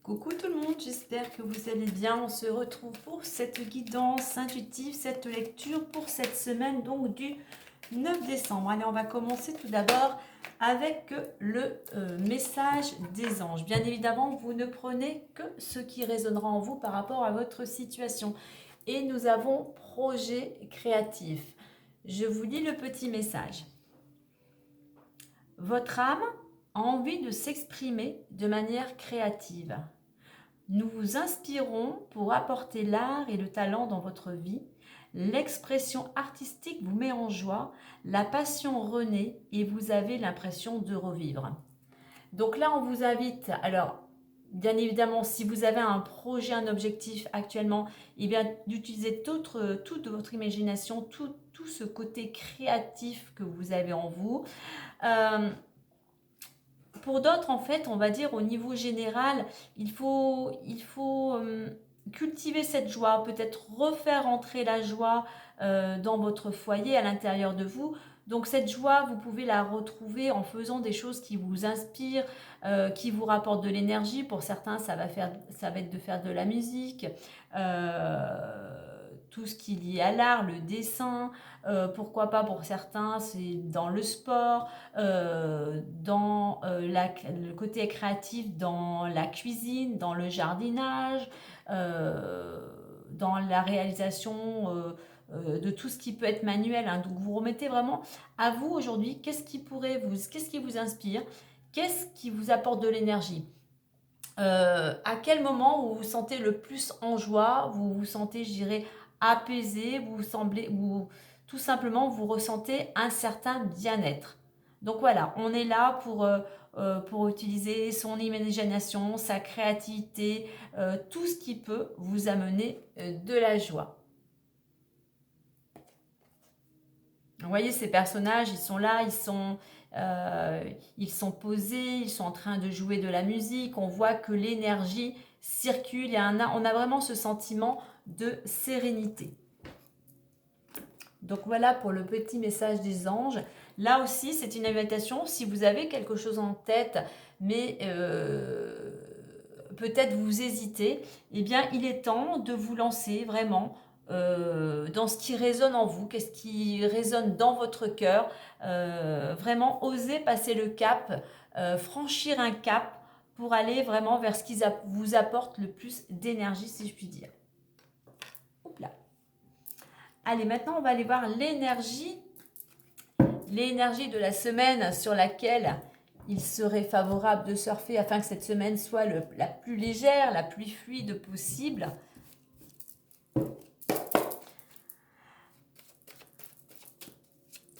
Coucou tout le monde, j'espère que vous allez bien. On se retrouve pour cette guidance intuitive, cette lecture pour cette semaine donc du 9 décembre. Allez, on va commencer tout d'abord avec le message des anges. Bien évidemment, vous ne prenez que ce qui résonnera en vous par rapport à votre situation. Et nous avons projet créatif. Je vous lis le petit message. Votre âme a envie de s'exprimer de manière créative. Nous vous inspirons pour apporter l'art et le talent dans votre vie. L'expression artistique vous met en joie, la passion renaît et vous avez l'impression de revivre. Donc là, on vous invite, alors bien évidemment, si vous avez un projet, un objectif actuellement, eh bien d'utiliser toute votre imagination, tout ce côté créatif que vous avez en vous. Pour d'autres, en fait, on va dire au niveau général, il faut cultiver cette joie, peut-être refaire entrer la joie dans votre foyer, à l'intérieur de vous. Donc cette joie, vous pouvez la retrouver en faisant des choses qui vous inspirent, qui vous rapportent de l'énergie. Pour certains, ça va être de faire de la musique, tout ce qui est lié à l'art, le dessin. Pourquoi pas pour certains, c'est dans le sport, dans le côté créatif, dans la cuisine, dans le jardinage, dans la réalisation de tout ce qui peut être manuel. Hein. Donc vous remettez vraiment à vous aujourd'hui, qu'est-ce qui vous inspire, qu'est-ce qui vous apporte de l'énergie. À quel moment vous vous sentez le plus en joie, vous vous sentez, je dirais, apaisé, tout simplement vous ressentez un certain bien-être. Donc voilà, on est là pour utiliser son imagination, sa créativité, tout ce qui peut vous amener de la joie. Vous voyez, ces personnages, ils sont là, ils sont posés, ils sont en train de jouer de la musique. On voit que l'énergie circule. On a vraiment ce sentiment de sérénité. Donc voilà pour le petit message des anges. Là aussi, c'est une invitation. Si vous avez quelque chose en tête, mais peut-être vous hésitez, eh bien, il est temps de vous lancer vraiment dans ce qui résonne en vous, qu'est-ce qui résonne dans votre cœur. Vraiment, oser passer le cap, franchir un cap pour aller vraiment vers ce qui vous apporte le plus d'énergie, si je puis dire. Hop là. Allez, maintenant, on va aller voir l'énergie de la semaine sur laquelle il serait favorable de surfer afin que cette semaine soit la plus légère, la plus fluide possible.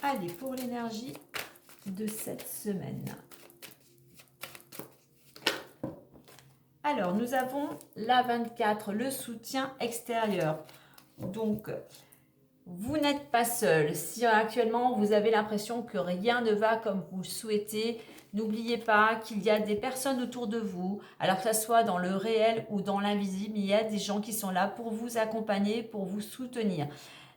Allez, pour l'énergie de cette semaine. Alors, nous avons la 24, le soutien extérieur. Donc, vous n'êtes pas seul. Si actuellement vous avez l'impression que rien ne va comme vous le souhaitez, n'oubliez pas qu'il y a des personnes autour de vous, alors que ce soit dans le réel ou dans l'invisible, il y a des gens qui sont là pour vous accompagner, pour vous soutenir.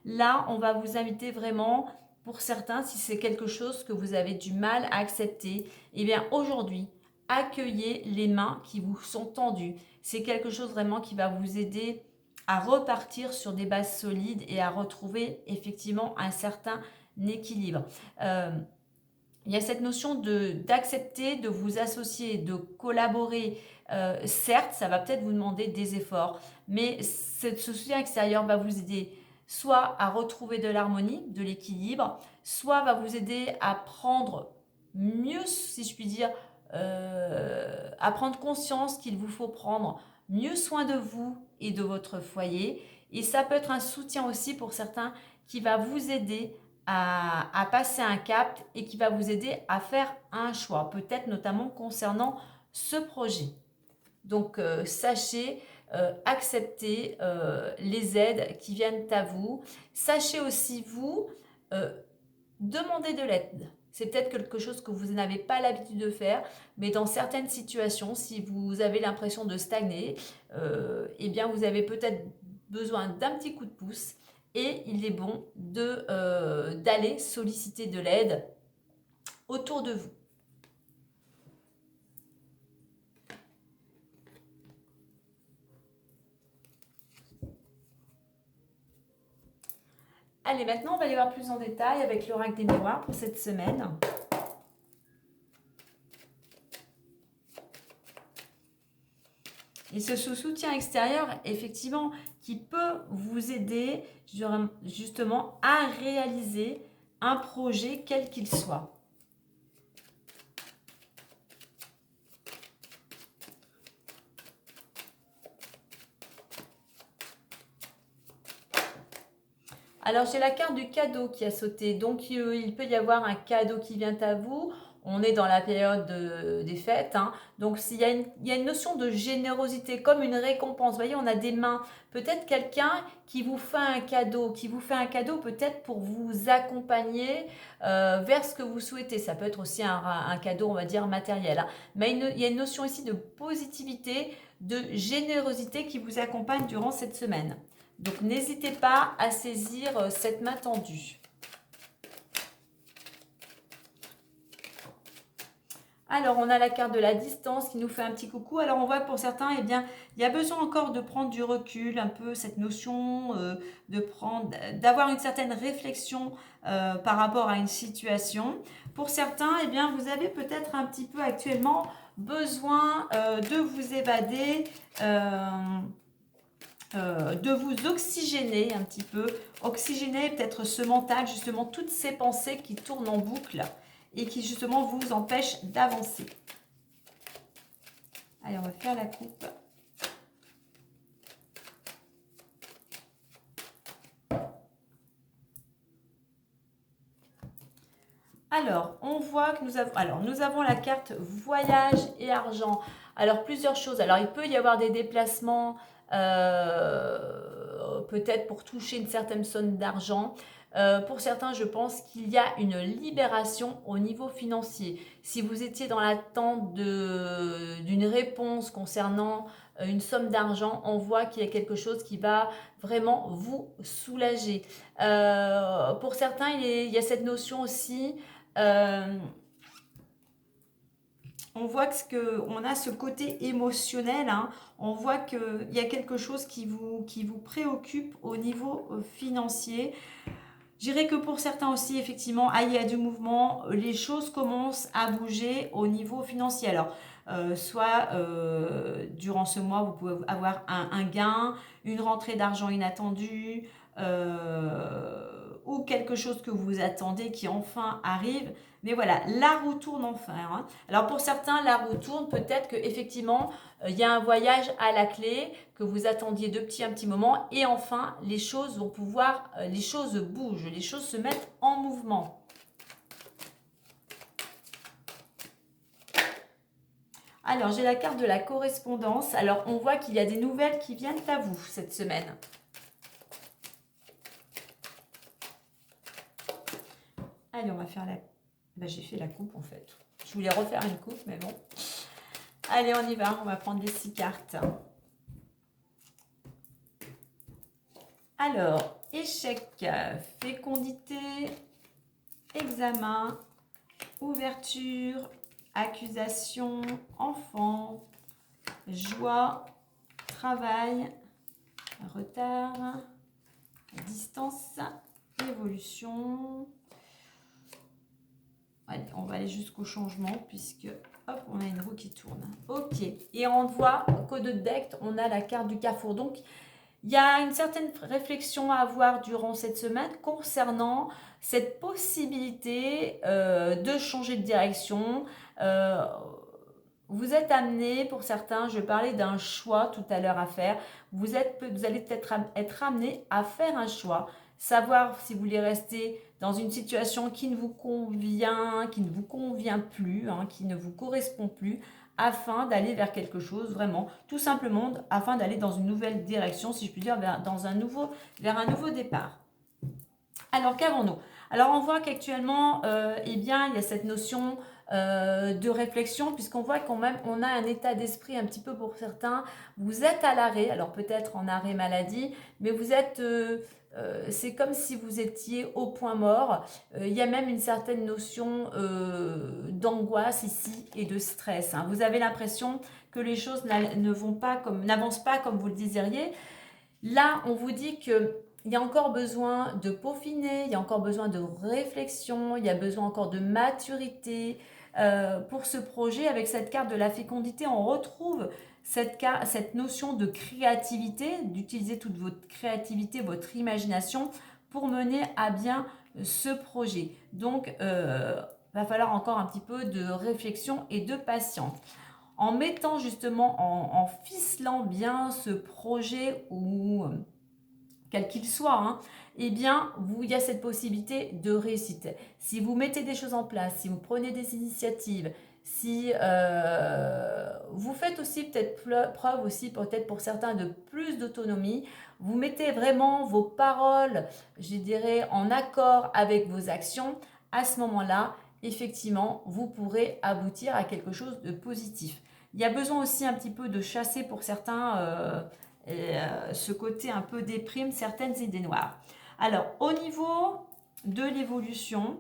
Là, on va vous inviter vraiment, pour certains, si c'est quelque chose que vous avez du mal à accepter, eh bien aujourd'hui, accueillez les mains qui vous sont tendues. C'est quelque chose vraiment qui va vous aider à repartir sur des bases solides et à retrouver effectivement un certain équilibre. Il y a cette notion d'accepter, de vous associer, de collaborer. Certes, ça va peut-être vous demander des efforts, mais ce soutien extérieur va vous aider soit à retrouver de l'harmonie, de l'équilibre, soit va vous aider à prendre mieux, si je puis dire, à prendre conscience qu'il vous faut prendre mieux soin de vous et de votre foyer. Et ça peut être un soutien aussi pour certains qui va vous aider à passer un cap et qui va vous aider à faire un choix, peut-être notamment concernant ce projet. Donc, sachez accepter les aides qui viennent à vous. Sachez aussi, vous, demander de l'aide. C'est peut-être quelque chose que vous n'avez pas l'habitude de faire, mais dans certaines situations, si vous avez l'impression de stagner, eh bien vous avez peut-être besoin d'un petit coup de pouce et il est bon d'aller solliciter de l'aide autour de vous. Allez, maintenant, on va aller voir plus en détail avec l'oracle des miroirs pour cette semaine. Et ce soutien extérieur, effectivement, qui peut vous aider justement à réaliser un projet quel qu'il soit. Alors, j'ai la carte du cadeau qui a sauté. Donc, il peut y avoir un cadeau qui vient à vous. On est dans la période des fêtes. Hein. Donc, il y a une notion de générosité, comme une récompense. Vous voyez, on a des mains. Peut-être quelqu'un qui vous fait un cadeau, peut-être pour vous accompagner vers ce que vous souhaitez. Ça peut être aussi un cadeau, on va dire, matériel. Hein. Mais il y a une notion ici de positivité, de générosité qui vous accompagne durant cette semaine. Donc, n'hésitez pas à saisir cette main tendue. Alors, on a la carte de la distance qui nous fait un petit coucou. Alors, on voit que pour certains, eh bien, il y a besoin encore de prendre du recul, un peu cette notion d'avoir une certaine réflexion par rapport à une situation. Pour certains, eh bien, vous avez peut-être un petit peu actuellement besoin de vous évader, de vous oxygéner un petit peu, oxygéner peut-être ce mental, justement toutes ces pensées qui tournent en boucle et qui justement vous empêchent d'avancer. Allez, on va faire la coupe. Alors, on voit que nous avons la carte voyage et argent. Alors, plusieurs choses. Alors, il peut y avoir des déplacements, peut-être pour toucher une certaine somme d'argent. Pour certains, je pense qu'il y a une libération au niveau financier. Si vous étiez dans l'attente d'une réponse concernant une somme d'argent, on voit qu'il y a quelque chose qui va vraiment vous soulager. Pour certains, il y a cette notion aussi. On voit qu'on a ce côté émotionnel, hein. On voit qu'il y a quelque chose qui vous préoccupe au niveau financier. Je dirais que pour certains aussi, effectivement, il y a du mouvement, les choses commencent à bouger au niveau financier. Alors, soit durant ce mois, vous pouvez avoir un gain, une rentrée d'argent inattendue, ou quelque chose que vous attendez qui enfin arrive. Mais voilà, la roue tourne enfin. Hein. Alors pour certains, la roue tourne, peut-être qu'effectivement, il y a un voyage à la clé que vous attendiez depuis un petit moment et enfin, les choses vont pouvoir, les choses bougent, les choses se mettent en mouvement. Alors, j'ai la carte de la correspondance. Alors, on voit qu'il y a des nouvelles qui viennent à vous cette semaine. Allez, on va faire la... j'ai fait la coupe en fait. Je voulais refaire une coupe, mais bon. Allez, on y va. On va prendre les 6 cartes. Alors, échec, fécondité, examen, ouverture, accusation, enfant, joie, travail, retard, distance, évolution. Allez, on va aller jusqu'au changement puisque, hop, on a une roue qui tourne. Ok, et on voit qu'au de deck, on a la carte du carrefour. Donc, il y a une certaine réflexion à avoir durant cette semaine concernant cette possibilité de changer de direction. Vous êtes amené, pour certains, je parlais d'un choix tout à l'heure à faire. Vous allez peut-être être amené à faire un choix, savoir si vous voulez rester dans une situation qui ne vous convient plus, hein, qui ne vous correspond plus, afin d'aller vers quelque chose, vraiment, tout simplement, afin d'aller dans une nouvelle direction, si je puis dire, vers un nouveau départ. Alors, qu'avons-nous? Alors, on voit qu'actuellement, eh bien, il y a cette notion de réflexion, puisqu'on voit quand même, on a un état d'esprit un petit peu pour certains. Vous êtes à l'arrêt, alors peut-être en arrêt maladie, mais vous êtes... c'est comme si vous étiez au point mort. Il y a même une certaine notion d'angoisse ici et de stress. Hein. Vous avez l'impression que les choses n'avancent pas comme vous le désiriez. Là, on vous dit que il y a encore besoin de peaufiner, il y a encore besoin de réflexion, il y a besoin encore de maturité pour ce projet. Avec cette carte de la fécondité, on retrouve cette notion de créativité, d'utiliser toute votre créativité, votre imagination pour mener à bien ce projet. Donc, va falloir encore un petit peu de réflexion et de patience. En mettant justement, en ficelant bien ce projet ou quel qu'il soit, hein, eh bien, il y a cette possibilité de réussite. Si vous mettez des choses en place, si vous prenez des initiatives, si vous faites aussi peut-être preuve aussi peut-être pour certains de plus d'autonomie, vous mettez vraiment vos paroles, je dirais, en accord avec vos actions, à ce moment-là, effectivement, vous pourrez aboutir à quelque chose de positif. Il y a besoin aussi un petit peu de chasser pour certains ce côté un peu déprime certaines idées noires. Alors, au niveau de l'évolution,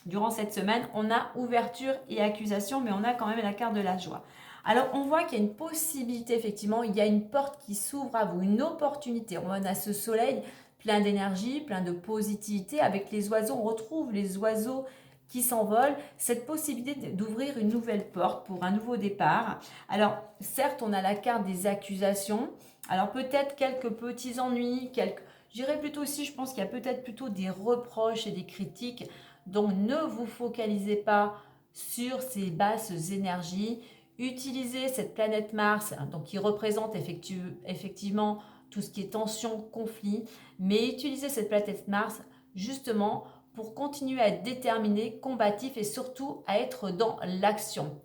durant cette semaine, on a ouverture et accusation, mais on a quand même la carte de la joie. Alors, on voit qu'il y a une possibilité, effectivement, il y a une porte qui s'ouvre à vous, une opportunité. On a ce soleil plein d'énergie, plein de positivité. Avec les oiseaux, on retrouve les oiseaux qui s'envolent, cette possibilité d'ouvrir une nouvelle porte pour un nouveau départ. Alors, certes, on a la carte des accusations. Alors, peut-être quelques petits ennuis, je dirais plutôt aussi, je pense qu'il y a peut-être plutôt des reproches et des critiques. Donc, ne vous focalisez pas sur ces basses énergies. Utilisez cette planète Mars, donc qui représente effectivement tout ce qui est tension, conflit, mais utilisez cette planète Mars justement pour continuer à être déterminé, combatif et surtout à être dans l'action.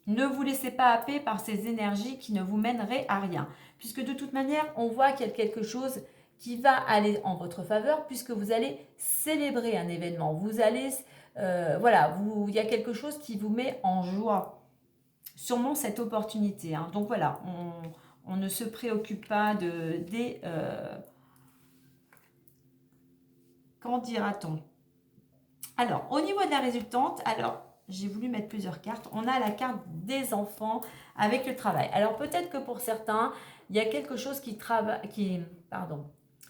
Ne vous laissez pas happer par ces énergies qui ne vous mèneraient à rien, puisque de toute manière, on voit qu'il y a quelque chose qui va aller en votre faveur, puisque vous allez célébrer un événement. Vous allez, voilà, il y a quelque chose qui vous met en joie. Sûrement cette opportunité. Hein. Donc voilà, on ne se préoccupe pas des... Qu'en dira-t-on? Alors, au niveau de la résultante, alors j'ai voulu mettre plusieurs cartes. On a la carte des enfants avec le travail. Alors peut-être que pour certains, il y a quelque chose il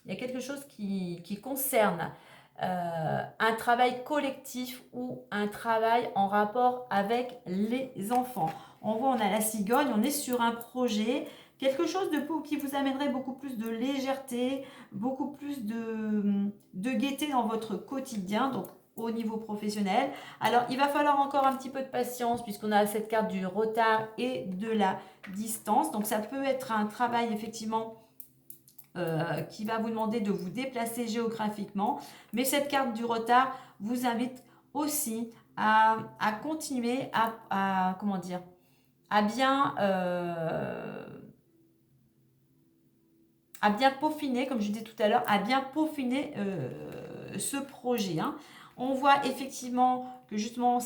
y a quelque chose qui concerne un travail collectif ou un travail en rapport avec les enfants. On voit, on a la cigogne, on est sur un projet, quelque chose qui vous amènerait beaucoup plus de légèreté, beaucoup plus de gaieté dans votre quotidien. Donc au niveau professionnel. Alors, il va falloir encore un petit peu de patience puisqu'on a cette carte du retard et de la distance. Donc, ça peut être un travail effectivement qui va vous demander de vous déplacer géographiquement. Mais cette carte du retard vous invite aussi à continuer comment dire, à bien peaufiner, comme je disais tout à l'heure, à bien peaufiner ce projet. Hein. On voit effectivement que justement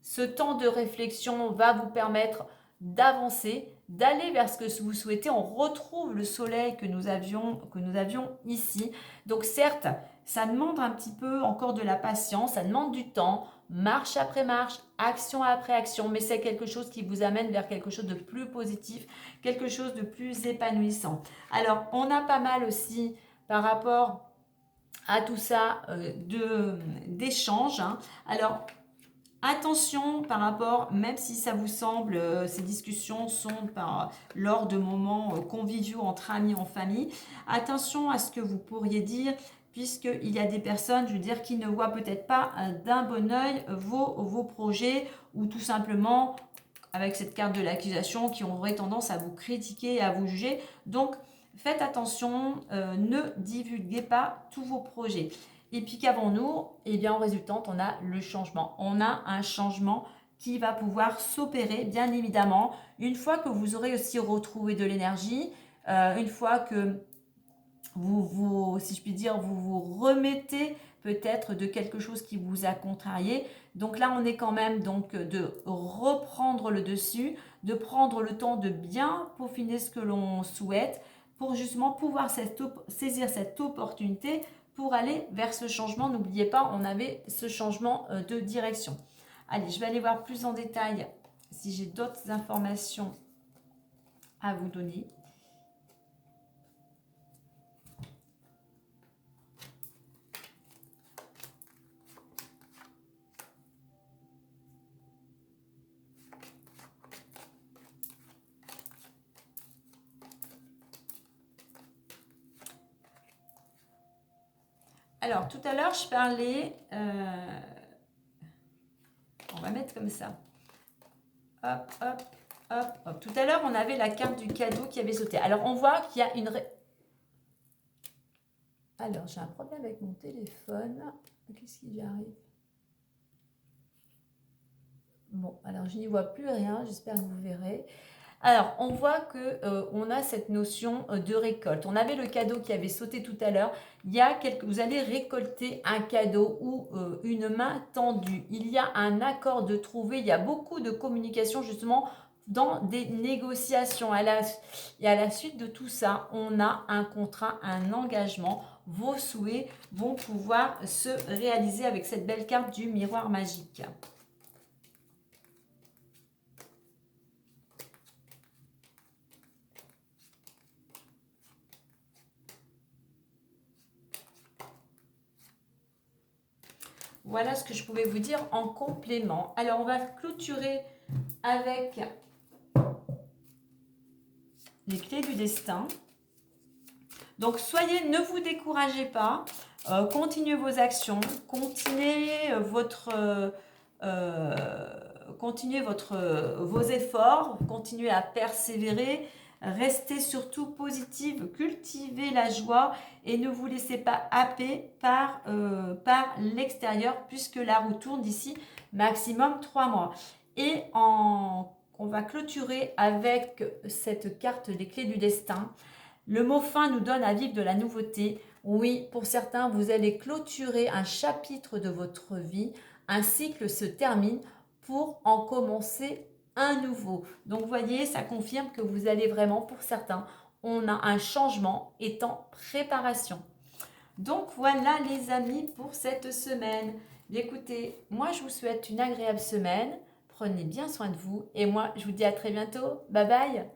ce temps de réflexion va vous permettre d'avancer, d'aller vers ce que vous souhaitez. On retrouve le soleil que nous avions ici. Donc certes, ça demande un petit peu encore de la patience, ça demande du temps, marche après marche, action après action, mais c'est quelque chose qui vous amène vers quelque chose de plus positif, quelque chose de plus épanouissant. Alors, on a pas mal aussi par rapport à tout ça d'échanges. Hein. Alors, attention par rapport, même si ça vous semble, ces discussions sont lors de moments conviviaux entre amis, en famille, attention à ce que vous pourriez dire, puisqu'il y a des personnes, je veux dire, qui ne voient peut-être pas d'un bon oeil vos projets, ou tout simplement, avec cette carte de l'accusation, qui auraient tendance à vous critiquer, à vous juger. Donc, faites attention, ne divulguez pas tous vos projets. Et puis qu'avons-nous? Eh bien, en résultante, on a le changement. On a un changement qui va pouvoir s'opérer, bien évidemment, une fois que vous aurez aussi retrouvé de l'énergie, une fois que si je puis dire, vous vous remettez peut-être de quelque chose qui vous a contrarié. Donc là, on est quand même donc de reprendre le dessus, de prendre le temps de bien peaufiner ce que l'on souhaite pour justement pouvoir saisir cette opportunité pour aller vers ce changement. N'oubliez pas, on avait ce changement de direction. Allez, je vais aller voir plus en détail si j'ai d'autres informations à vous donner. Alors, tout à l'heure, je parlais... on va mettre comme ça. Hop, hop, hop, hop. Tout à l'heure, on avait la carte du cadeau qui avait sauté. Alors, on voit qu'il y a une... Alors, j'ai un problème avec mon téléphone. Qu'est-ce qui lui arrive? Bon, alors je n'y vois plus rien. J'espère que vous verrez. Alors, on voit que on a cette notion de récolte. On avait le cadeau qui avait sauté tout à l'heure. Vous allez récolter un cadeau ou une main tendue. Il y a un accord de trouver. Il y a beaucoup de communication justement dans des négociations. Et à la suite de tout ça, on a un contrat, un engagement. Vos souhaits vont pouvoir se réaliser avec cette belle carte du miroir magique. Voilà ce que je pouvais vous dire en complément. Alors, on va clôturer avec les clés du destin. Donc, ne vous découragez pas. Continuez vos actions. Continuez vos efforts. Continuez à persévérer. Restez surtout positive, cultivez la joie et ne vous laissez pas happer par l'extérieur puisque la roue tourne d'ici maximum 3 mois. Et on va clôturer avec cette carte des clés du destin. Le mot fin nous donne à vivre de la nouveauté. Oui, pour certains, vous allez clôturer un chapitre de votre vie. Un cycle se termine pour en commencer un nouveau. Donc, vous voyez, ça confirme que vous allez vraiment, pour certains, on a un changement est en préparation. Donc, voilà les amis pour cette semaine. Écoutez, moi, je vous souhaite une agréable semaine. Prenez bien soin de vous. Et moi, je vous dis à très bientôt. Bye bye.